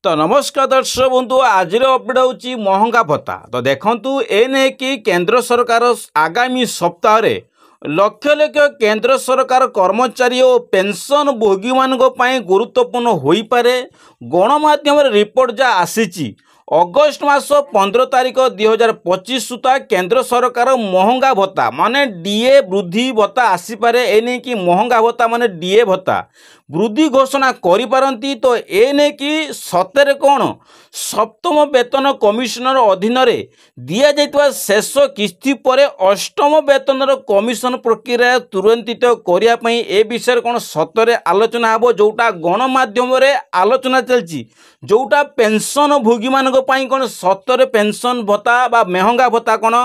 तो नमस्कार दर्शक बंधु आज अपडेट होची महंगा भत्ता। तो देखंतु एने कि केंद्र सरकार आगामी सप्ताह रे लक्ष लक्ष केंद्र सरकार कर्मचारी और पेंशन भोगी मानक पई गुरुत्वपूर्ण होई पारे। गणमाध्यम रिपोर्ट जा आसीची अगस्ट मास 15 तारिख 2025 सुधा केंद्र सरकार महंगा भत्ता माने डीए वृद्धि भत्ता आसीपारे। एने कि महंगा भत्ता माने डीए भत्ता वृद्धि घोषणा करिपारंती। तो एने कि सतरे कौन सप्तम वेतन कमिशनर अधीन दिया जाइतवा शेष किस्ती परे अष्टम वेतन कमिशन प्रक्रिया तुरंतित करिया पई ए विषय कौन सतरे आलोचना हबो, जोटा गणमाध्यम आलोचना चलची, जोटा पेंशन भोगी मानक पई कौन सतरे पेंशन भत्ता बा महंगा भत्ता कौन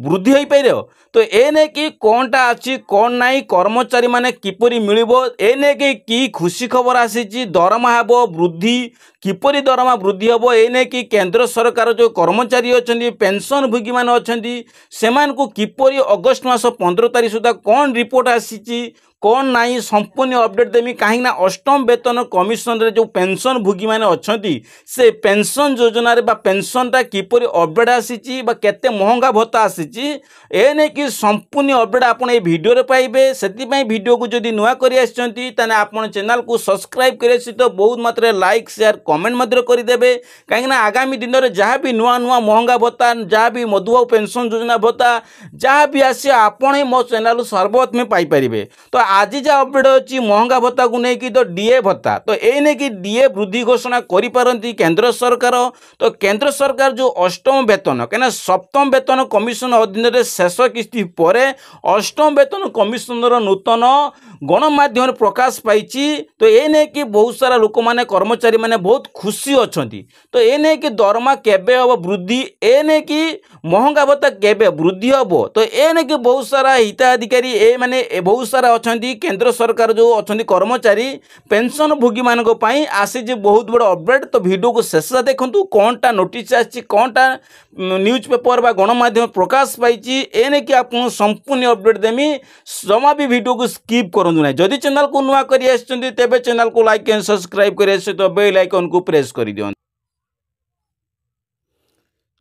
वृद्धि हो पारे। तो एने कि कौनटा अच्छी कौन नाई कर्मचारी माने किपरि मिलिबो, एने कि खुशी खबर आसीची दरमा हेबो वृद्धि, किपरि दरमा वृद्धि हेबो। एने कि केंद्र सरकार जो कर्मचारी अछंती पेंशन भोगी मान अछंती सेमान को किपरि अगस्ट मास 15 तारिख सुधा कौन रिपोर्ट आसीची कौन नाई संपूर्ण अपडेट देमी। कहीं अष्टम वेतन कमिशन रे जो पेंशन भोगी माने अछंती से पेंशन योजना रे बा पेंशन टा किपरि अपडेट आसीची बा केते महंगा भत्ता आसीची एने कि संपूर्ण अपडेट आपण ए वीडियो रे पाइबे। सेति पई वीडियो को जदी नुवा करि आछंती तने आपण चैनल को सब्सक्राइब करि सहित बहुत मात्रा लाइक शेयर कमेंट मध्य करि देबे। कहीं आगामी दिन रे जहाँ भी नुआ नुआ महंगा भत्ता जहाँ भी मधुबाबू पेंशन योजना भत्ता जहाँ भी आसी आपण मो चैनल सर्वप्रथम पाई परिबे। तो आज जा अपडेट अच्छी महंगा भत्ता को लेकिन तो डीए भत्ता, तो ये नहीं कि डीए वृद्धि घोषणा करिपारंती केंद्र सरकार। तो केंद्र सरकार जो अष्टम वेतन कहीं सप्तम वेतन कमिशन अधीन रे शेष किस्ती परे अष्टम वेतन कमिशनर नूतन गणमाध्यम प्रकाश पाई। तो ये नहीं कि बहुत सारा लोक माने कर्मचारी माने बहुत खुशी अछंती। तो ये नहीं कि दरमा केबे हम वृद्धि, ए नहीं कि महंगा भत्ता केबे वृद्धि हम। तो ये नहीं कि बहुत सारा हिताधिकारी ए माने बहुत सारा अछंती केंद्र सरकार जो अछंती कर्मचारी पेंशन भोगी मानक पई आसी जे बहुत बड़ अपडेट। तो वीडियो को शेष देखंतु कोनटा नोटिस आछि कोनटा न्यूज पेपर बा गणमाध्यम प्रकाश पाई एने कि आपन संपूर्ण अपडेट देमी। जमा भी वीडियो को स्किप करंतु नै। जदि चैनल को नुवा करि आछंती तेबे चैनल को लाइक एंड सब्सक्राइब करि आछे तो बेल आइकन को प्रेस करि दियन।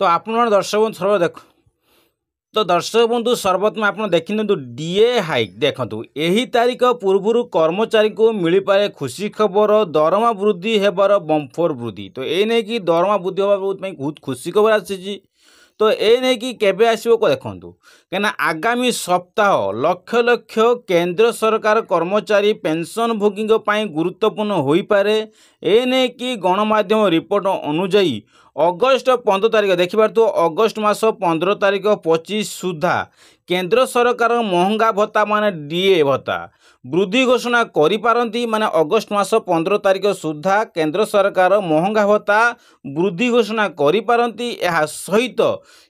तो आपण दर्शक सर्व देख तो दर्शक बंधु सर्वप्रथम आप देखी डीए हाइक देखु यही तारीख पूर्व कर्मचारी को मिल पारे खुशी खबर दरमा वृद्धि हेबार बम्फर वृद्धि। तो ये नहीं कि दरमा वृद्धि होगा बहुत खुशी खबर आसी। तो ये नहीं कि केबे आसो को देखु कहीं आगामी सप्ताह लक्ष लक्ष केंद्र सरकार कर्मचारी पेंशन भोगी गुरुत्वपूर्ण हो पारे। ए नहीं कि गणमाध्यम रिपोर्ट अनुजाई अगस्ट 15 तारिख देखिबार तो अगस्ट मास 15 तारिख 25 सुधा केंद्र सरकार महंगा भत्ता माने डीए भत्ता वृद्धि घोषणा करिपारंती। माने अगस्ट मास 15 तारिख सुधा केंद्र सरकार महंगा भत्ता वृद्धि घोषणा करिपारंती। यह सहित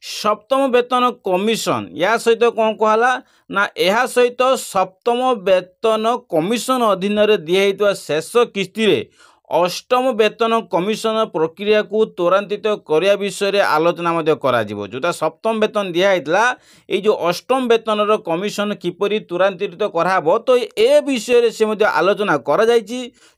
सप्तम वेतन कमिशन या सहित कौन कहला ना यह सहित सप्तम वेतन कमिशन अधीन दिया शेष किस्ती रे अष्टम वेतन कमिशन प्रक्रिया को त्वरान्वित करने विषय में आलोचना करा जोटा सप्तम वेतन दिखाला ये जो अष्टम वेतन कमिशन किपरि त्वरान्वित कराब। तो ए विषय से आलोचना करा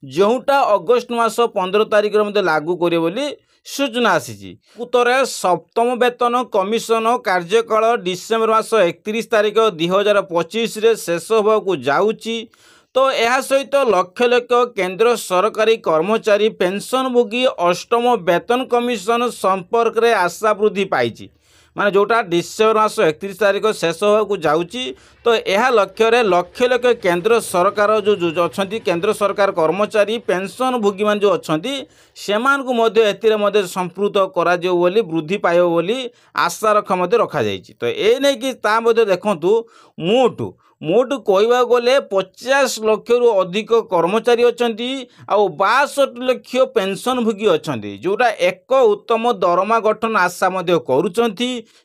जोटा अगस्ट मास 15 तारिख लागू करे बोली सूचना आसी। उत्तर सप्तम वेतन कमिशन कार्यकाल डिसेम्बर मास 31 तारिख 2025 शेष होगा जाऊँगी। तो यह सहित लक्ष लक्ष केंद्र सरकारी कर्मचारी पेंशन भोगी अष्टम वेतन कमिशन संपर्क रे आशा वृद्धि पाई माने जोटा डिसेम्बर मास 31 तारिख शेष होगा जाऊँगी। तो यह लक्ष्य लक्ष लक्ष केंद्र सरकार जो अच्छा केंद्र सरकार कर्मचारी पेंशन भोगी मान जो अच्छा से संपृक्त करा वृद्धि पाइब बोली आशा रखा जाइए। तो ये नहीं कि देखु मोट कहवा गले 50 लाख रु अधिक कर्मचारी अच्छा आउ 62 लाख पेंशन भोगी अच्छा जोटा एक उत्तम दरमा गठन आशा करुँच।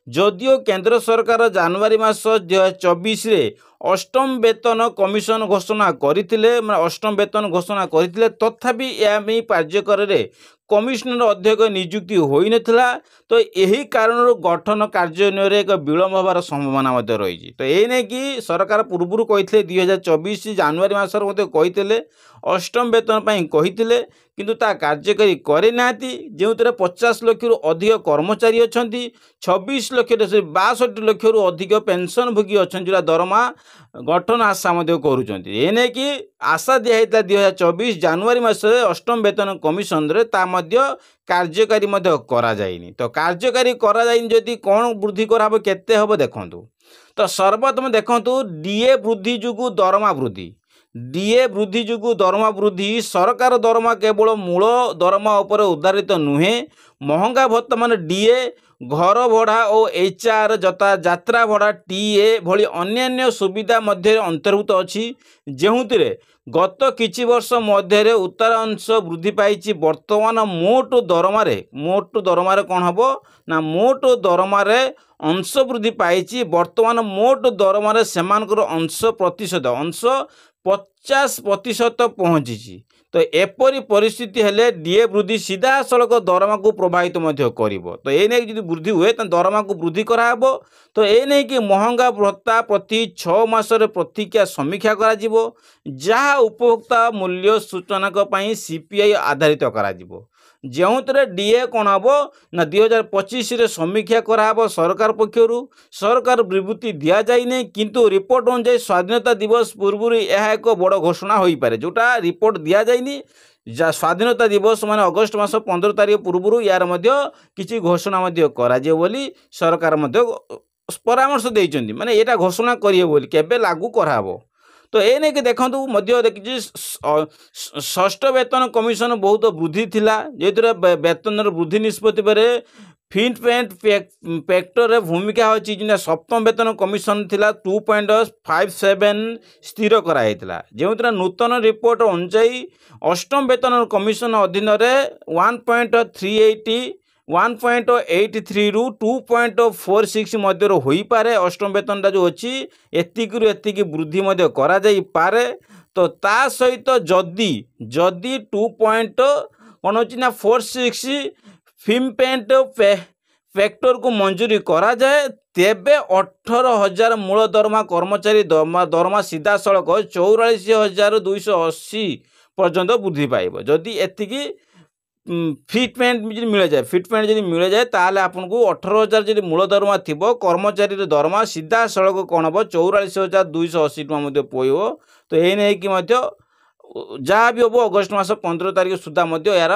जदियो केंद्र सरकार जनवरी मास 2024 रे अष्टम वेतन कमिशन घोषणा करथिले अष्टम वेतन घोषणा करथिले तथापि यह कार्यकर कमिशनर अध्यक्ष नियुक्ति होई नथिला। तो यही कारण गठन कार्यान्वयन एक विलम्ब होबार संभावना रही। तो ये नहीं कि सरकार पूर्व कही 2024 जनवरी मासर कही अष्टम वेतन कही किंतु ता कार्यकारी करना जो 50 लाख रु अधिक कर्मचारी अच्छा 26 लाख 62 लाख रु अधिक पेंशन भोगी अच्छा जो दरमा गठन आशा करुँच कि आशा दिखाई 2024 जनवरी मास अष्टम वेतन कमिशन रे ता कार्यकारी करा जाइनी। तो कार्यकारी करा जाइनी जदि कौन वृद्धि कराबो केते हबो देखंतु। तो सर्वप्रथम देखंतु डीए वृद्धि जुगु दरमा वृद्धि डीए वृद्धि जुगु दरमा वृद्धि सरकार दरमा केवल मूल दरमा उपर उधारित नुहे महंगा भत्ता मान डीए घर भड़ा और एचआर जता यात्रा भड़ा टीए भली अन्यान्य सुविधा मध्य अंतर्भुत अच्छी जोथिरे गत किछि वर्ष मध्य उत्तरांश वृद्धि पाई वर्तमान मोट दरमार कौन हम ना मोट दरमार अंश वृद्धि पाई वर्तमान मोट दरमार सेमानकर अंश 50% पहुँची। तो एपरी परिस्थिति हेले डीए वृद्धि सीधा सड़क दरमा को प्रभावित करिवो। तो ये नहीं कि वृद्धि हुए तो दरमा को वृद्धि कराबो। तो ये नहीं कि महंगा भत्ता प्रति 6 मासरे प्रतिक्रिया समीक्षा करा जिवो जहाँ उपभोक्ता मूल्य सूचनाक पई सीपीआई आधारित करा जिवो जो डीए कौन हम ना 2025 रे समीक्षा कराब सरकार पक्षर सरकार विवृत्ति दि जाए किंतु रिपोर्ट अनुसार स्वाधीनता दिवस पूर्व यह एक बड़ घोषणा हो पारे जोटा रिपोर्ट दि जाए स्वाधीनता दिवस माने अगस्ट मास 15 तारीख पूर्व यार किसी घोषणा करा बोली सरकार परामर्श देइचंदी माने एटा घोषणा करिए बोली केबे लागू कराबो। तो ये नहीं कि देखूँ देखी षष्ठ वेतन कमिशन बहुत वृद्धि थिला जो वेतन वृद्धि निष्पत्ति पर फिट पेंट फैक्टर भूमिका अच्छी जो सप्तम वेतन कमिशन थिला 2.57 स्थिर कराइला जो नूतन रिपोर्ट अनुसार अष्टम वेतन कमिशन अधीन 1.83 रु 2.46 मध्य हो पारे अष्टम वेतनटा जो अच्छी एतिक वृद्धि करा जाई पारे। तो ता सहित जदि 2.46 फिल्म पेंट फैक्टर को मंजूरी करा जाए तेबे 18,000 मूल दरमा कर्मचारी दरमा सीधा सड़क 44,280 पर्यंत वृद्धि पाइब जदि एतिकी फिटमेंट मिल जाए फिटमेंट जब मिल जाए ताले आपको 18,000 जब मूल दरमा थी कर्मचारी दरमा सीधा सड़क कौन हम 44,280 टका पड़ो। तो ये नहीं कि जहाँ भी हम अगस्ट मास 15 तारीख सुधा यार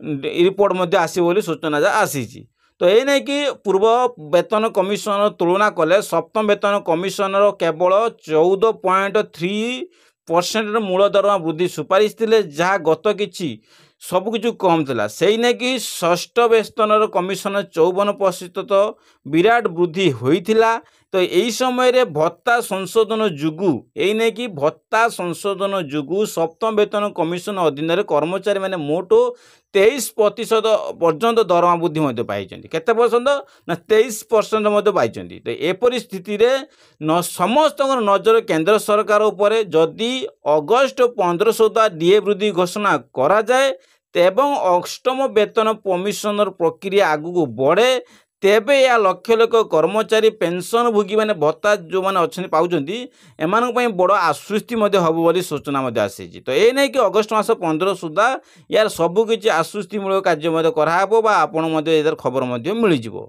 रिपोर्ट आसो सूचना आसी। तो ये नहीं कि पूर्व वेतन कमिशन तुलना कले सप्तम वेतन कमिशन केवल 14.3% मूल दरमा वृद्धि सुपारिश थे जहाँ गत किछि सबकि कम था से नहीं कि षष्ठ वेतन कमिशन 54% विराट वृद्धि होता। तो यही समय भत्ता संशोधन जुगु यही नहीं कि भत्ता संशोधन जुगु सप्तम वेतन कमिशन अधीन कर्मचारी मैंने मोट 23% पर्यंत दरमा वृद्धि पाई केते परसेंट ना 23% पाई। तो एपरी स्थिति रे समस्त नजर केंद्र सरकार उपरे जदि अगस्ट 15 सुधा डीए वृद्धि घोषणा करा जाए तेबं अष्टम वेतन कमिशनर प्रक्रिया आगु बढ़े तेबे या लक्ष लक्ष कर्मचारी पेंशन भोगी मैंने भत्ता जो मैंने अच्छे पाँच एम बड़ आश्वस्ति हम बोली सूचना आसी। तो ये नहीं कि अगस्ट मास 15 सुधा यार सबकि आश्वस्तिमूलक कार्य कराब आपण खबर मिल जाव।